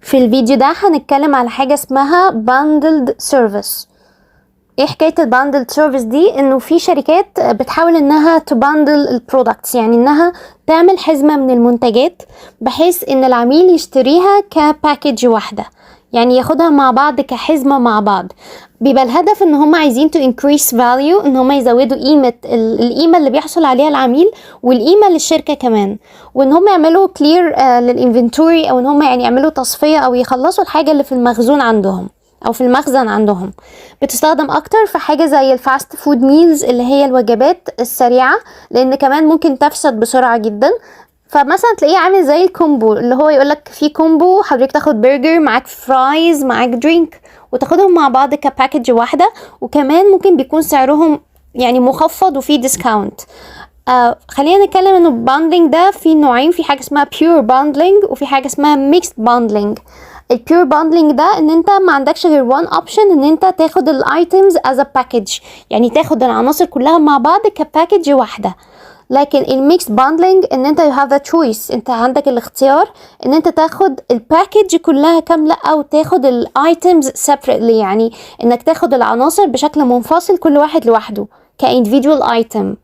في الفيديو ده هنتكلم على حاجة اسمها bundled service. ايه حكاية الباندلد سيرفيس دي؟ انه في شركات بتحاول انها تباندل البرودكتس، يعني انها تعمل حزمة من المنتجات بحيث ان العميل يشتريها كباكيج واحدة، يعني ياخدها مع بعض كحزمة مع بعض. بيبقى الهدف ان هم عايزين to increase value، ان هم يزودوا القيمة اللي بيحصل عليها العميل والقيمة للشركة كمان، وان هم يعملوا clear للانفنتوري، او ان هم يعني يعملوا تصفية او يخلصوا الحاجة اللي في المخزون عندهم او في المخزن عندهم. بتستخدم اكتر في حاجة زي الفاست فود ميلز اللي هي الوجبات السريعة، لان كمان ممكن تفسد بسرعة جدا. فمثلا تلاقيه عامل زي الكومبو، اللي هو يقولك في كومبو حضرتك تاخد برجر معاك فرايز معاك درينك وتاخدهم مع بعض كباكج واحدة، وكمان ممكن بيكون سعرهم يعني مخفض وفي ديسكاونت. خلينا نتكلم انه الباندلينج ده في نوعين، في حاجة اسمها pure bundling وفي حاجة اسمها mixed bundling. البيور باندلينج ده ان انت ما عندكش غير وان اوبشن، ان انت تاخد الايتمز از ا باكج، يعني تاخد العناصر كلها مع بعض كباكج واحده. لكن الميكس باندلينج ان انت you have the choice، انت عندك الاختيار ان انت تاخد الباكج كلها كامله او تاخد الايتمز separately، يعني انك تاخد العناصر بشكل منفصل كل واحد لوحده كاندفيدوال ايتم.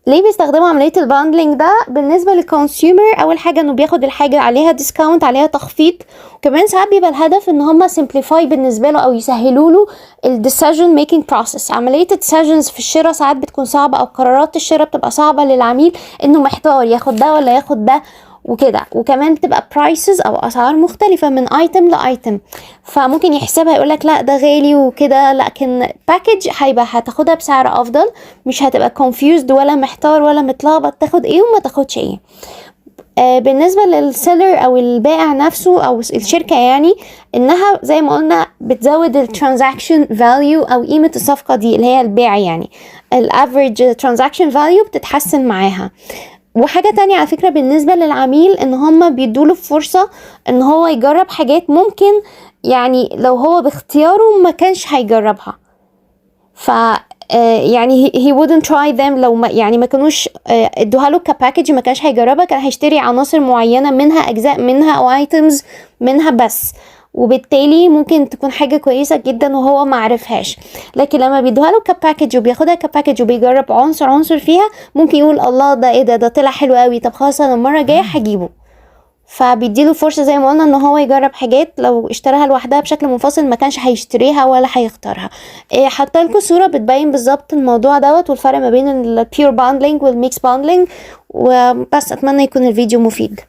ليه بيستخدموا عملية الباندلينج ده؟ بالنسبة للكونسيومر اول حاجة انه بياخد الحاجة عليها ديسكاونت، عليها تخفيض، وكمان ساعات بيبقى الهدف ان هما simplify بالنسبة له او يسهلوا له الديسيجن ميكينج بروسيس. عملية الديسيجنز في الشراء ساعات بتكون صعبة، او قرارات الشراء بتبقى صعبة للعميل انه محتار ياخد ده ولا ياخد ده وكده، وكمان بتبقى برايسز او اسعار مختلفة من ايتم لايتم، فممكن يحسبها يقولك لا ده غالي وكده، لكن باكج هيبقى هتاخدها بسعر افضل، مش هتبقى confused ولا محتار ولا متلخبط تاخد ايه وما تاخدش ايه. بالنسبة للسيلر او البائع نفسه او الشركة، يعني انها زي ما قلنا بتزود الترانزاكشن فاليو او قيمة الصفقة دي اللي هي البيع، يعني الافريج ترانزاكشن فاليو بتتحسن معاها. وحاجة تانية على فكرة بالنسبة للعميل، ان هما بيدوله فرصة ان هو يجرب حاجات ممكن يعني لو هو باختياره ما كانش هيجربها، ف يعني he wouldn't try them لو ما كانوش ادوها له كباكج ما كانش هيجربها، كان هيشتري عناصر معينة منها، اجزاء منها او items منها بس، وبالتالي ممكن تكون حاجة كويسة جدا وهو ما عرفهاش. لكن لما بيدوها له كباكج وبياخدها كباكج وبيجرب عنصر فيها، ممكن يقول الله ده ايه ده طلع حلو قوي، طب خلاص انا المرة الجاية هجيبه. فبيديله فرصة زي ما قلنا ان هو يجرب حاجات لو اشتراها لوحدها بشكل منفصل ما كانش هيشتريها ولا هيختارها. حاطه لكم صورة بتبين بالظبط الموضوع دوت والفرق ما بين البيور باندلينج والميكس باندلينج. وبس اتمنى يكون الفيديو مفيد.